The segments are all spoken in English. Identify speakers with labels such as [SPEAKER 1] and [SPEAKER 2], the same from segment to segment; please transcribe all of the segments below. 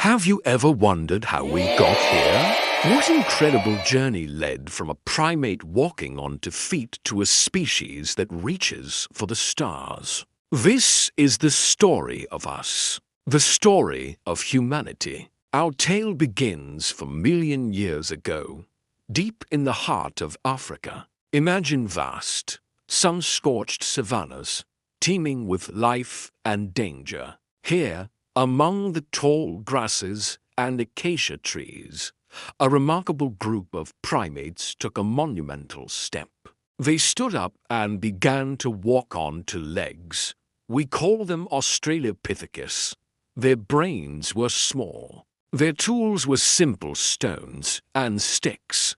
[SPEAKER 1] Have you ever wondered how we got here? What incredible journey led from a primate walking on 2 feet to a species that reaches for the stars? This is the story of us, the story of humanity. Our tale begins 4 million years ago, deep in the heart of Africa. Imagine vast, sun-scorched savannas, teeming with life and danger. Here, among the tall grasses and acacia trees, a remarkable group of primates took a monumental step. They stood up and began to walk on 2 legs. We call them Australopithecus. Their brains were small. Their tools were simple stones and sticks.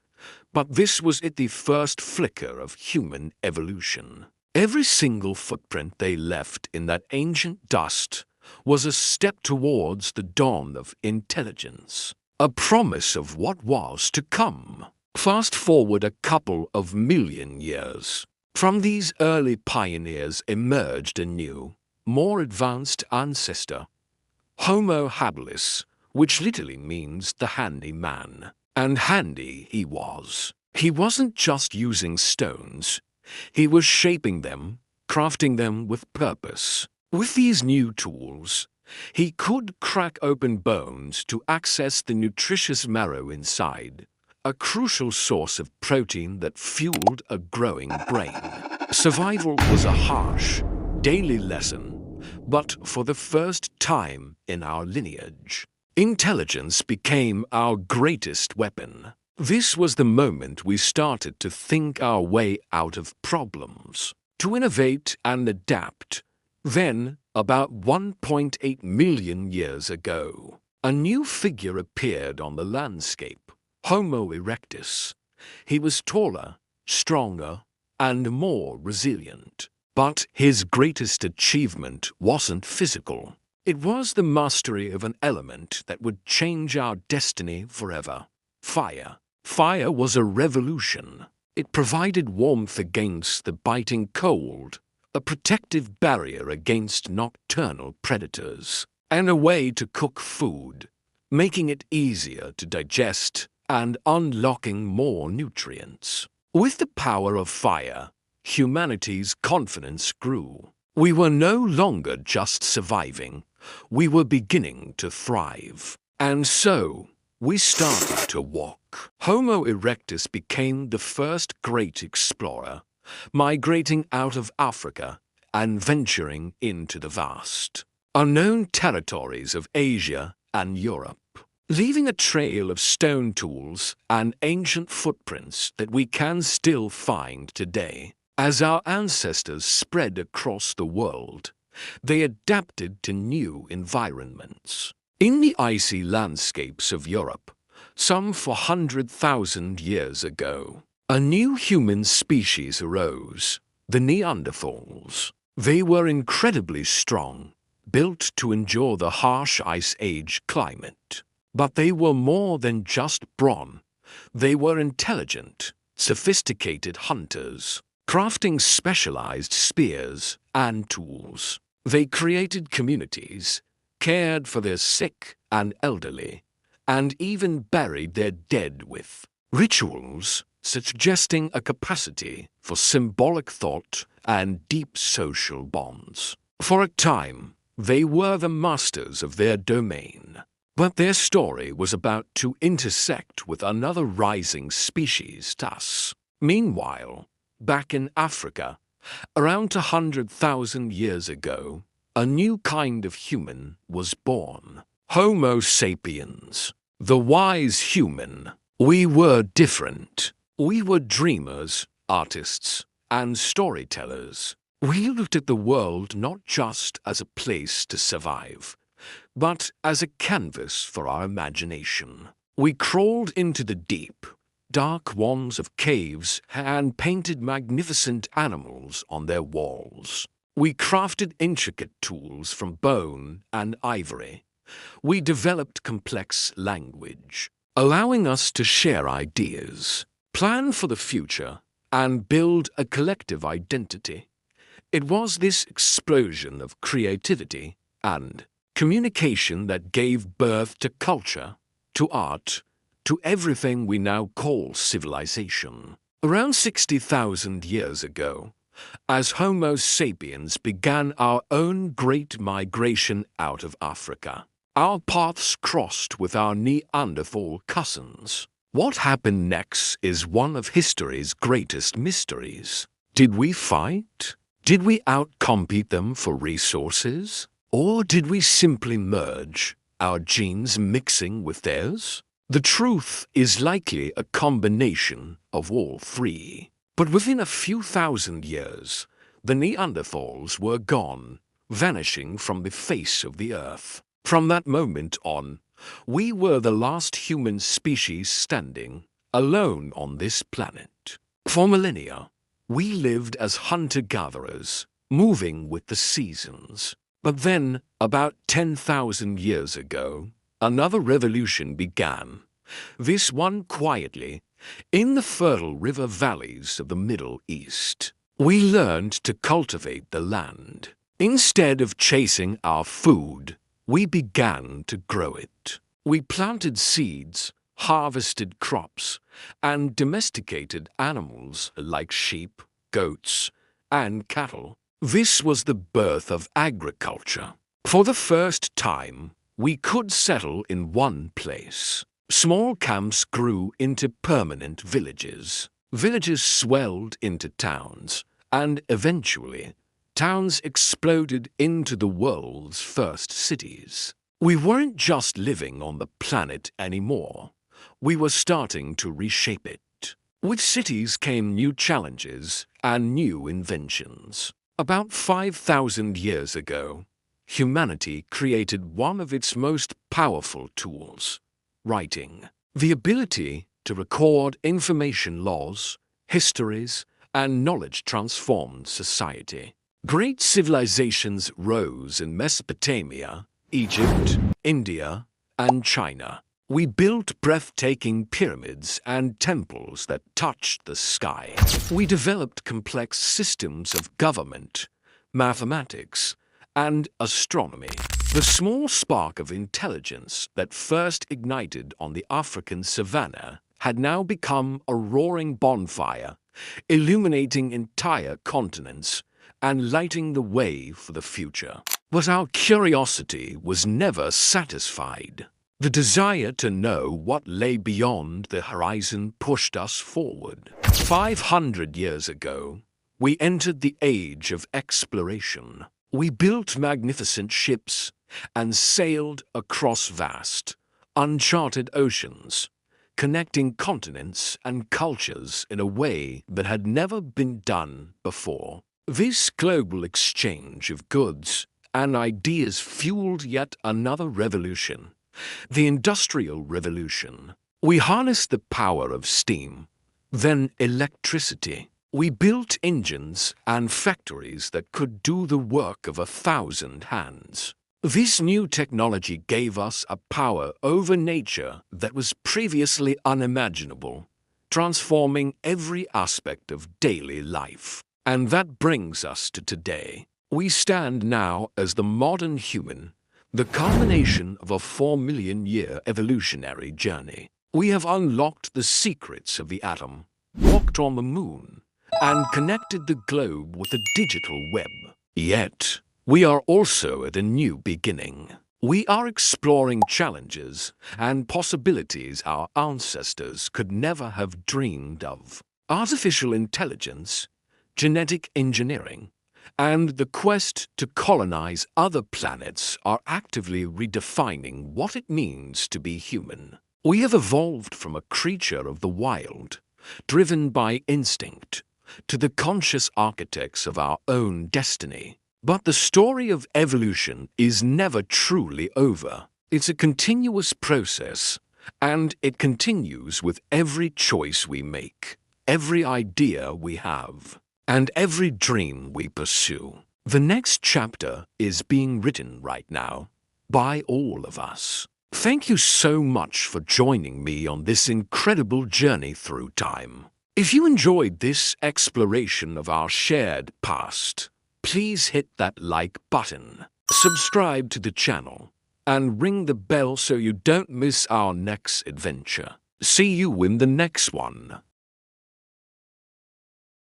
[SPEAKER 1] But this was at the first flicker of human evolution. Every single footprint they left in that ancient dust was a step towards the dawn of intelligence, a promise of what was to come. Fast forward a couple of million years. From these early pioneers emerged a new, more advanced ancestor, Homo habilis, which literally means the handy man. And handy he was. He wasn't just using stones. He was shaping them, crafting them with purpose. With these new tools, he could crack open bones to access the nutritious marrow inside, a crucial source of protein that fueled a growing brain. Survival was a harsh, daily lesson, but for the first time in our lineage, intelligence became our greatest weapon. This was the moment we started to think our way out of problems, to innovate and adapt. Then, about 1.8 million years ago, a new figure appeared on the landscape, Homo erectus. He was taller, stronger, and more resilient. But his greatest achievement wasn't physical. It was the mastery of an element that would change our destiny forever. Fire. Fire was a revolution. It provided warmth against the biting cold, a protective barrier against nocturnal predators, and a way to cook food, making it easier to digest and unlocking more nutrients. With the power of fire, humanity's confidence grew. We were no longer just surviving. We were beginning to thrive. And so, we started to walk. Homo erectus became the first great explorer, migrating out of Africa and venturing into the vast, unknown territories of Asia and Europe, leaving a trail of stone tools and ancient footprints that we can still find today. As our ancestors spread across the world, they adapted to new environments. In the icy landscapes of Europe, some 400,000 years ago, a new human species arose, the Neanderthals. They were incredibly strong, built to endure the harsh Ice Age climate. But they were more than just brawn. They were intelligent, sophisticated hunters, crafting specialized spears and tools. They created communities, cared for their sick and elderly, and even buried their dead with rituals suggesting a capacity for symbolic thought and deep social bonds. For a time, they were the masters of their domain. But their story was about to intersect with another rising species, us. Meanwhile, back in Africa, around 100,000 years ago, a new kind of human was born. Homo sapiens, the wise human. We were different. We were dreamers, artists, and storytellers. We looked at the world not just as a place to survive, but as a canvas for our imagination. We crawled into the deep, dark wands of caves and painted magnificent animals on their walls. We crafted intricate tools from bone and ivory. We developed complex language, allowing us to share ideas, plan for the future, and build a collective identity. It was this explosion of creativity and Communication that gave birth to culture, to art, to everything we now call civilization. Around 60,000 years ago, as Homo sapiens began our own great migration out of Africa, our paths crossed with our Neanderthal cousins. What happened next is one of history's greatest mysteries. Did we fight? Did we outcompete them for resources? Or did we simply merge, our genes mixing with theirs? The truth is likely a combination of all three. But within a few thousand years, the Neanderthals were gone, vanishing from the face of the earth. From that moment on, we were the last human species standing, alone on this planet. For millennia, we lived as hunter-gatherers, moving with the seasons. But then, about 10,000 years ago, another revolution began, this one quietly, in the fertile river valleys of the Middle East. We learned to cultivate the land. Instead of chasing our food, we began to grow it. We planted seeds, harvested crops, and domesticated animals like sheep, goats, and cattle. This was the birth of agriculture. For the first time, we could settle in one place. Small camps grew into permanent villages. Villages swelled into towns, and eventually, towns exploded into the world's first cities. We weren't just living on the planet anymore. We were starting to reshape it. With cities came new challenges and new inventions. About 5,000 years ago, humanity created one of its most powerful tools, writing. The ability to record information laws, histories, and knowledge transformed society. Great civilizations rose in Mesopotamia, Egypt, India, and China. We built breathtaking pyramids and temples that touched the sky. We developed complex systems of government, mathematics, and astronomy. The small spark of intelligence that first ignited on the African savanna had now become a roaring bonfire, illuminating entire continents and lighting the way for the future. But our curiosity was never satisfied. The desire to know what lay beyond the horizon pushed us forward. 500 years ago, we entered the age of exploration. We built magnificent ships and sailed across vast, uncharted oceans, connecting continents and cultures in a way that had never been done before. This global exchange of goods and ideas fueled yet another revolution. The Industrial Revolution. We harnessed the power of steam, then electricity. We built engines and factories that could do the work of 1,000 hands. This new technology gave us a power over nature that was previously unimaginable, transforming every aspect of daily life. And that brings us to today. We stand now as the modern human, the culmination of a 4 million year evolutionary journey. We have unlocked the secrets of the atom, walked on the moon, and connected the globe with a digital web. Yet, we are also at a new beginning. We are exploring challenges and possibilities our ancestors could never have dreamed of. Artificial intelligence, genetic engineering, and the quest to colonize other planets are actively redefining what it means to be human. We have evolved from a creature of the wild, driven by instinct, to the conscious architects of our own destiny. But the story of evolution is never truly over. It's a continuous process, and it continues with every choice we make, every idea we have, and every dream we pursue. The next chapter is being written right now by all of us. Thank you so much for joining me on this incredible journey through time. If you enjoyed this exploration of our shared past, please hit that like button. Subscribe to the channel and ring the bell so you don't miss our next adventure. See you in the next one.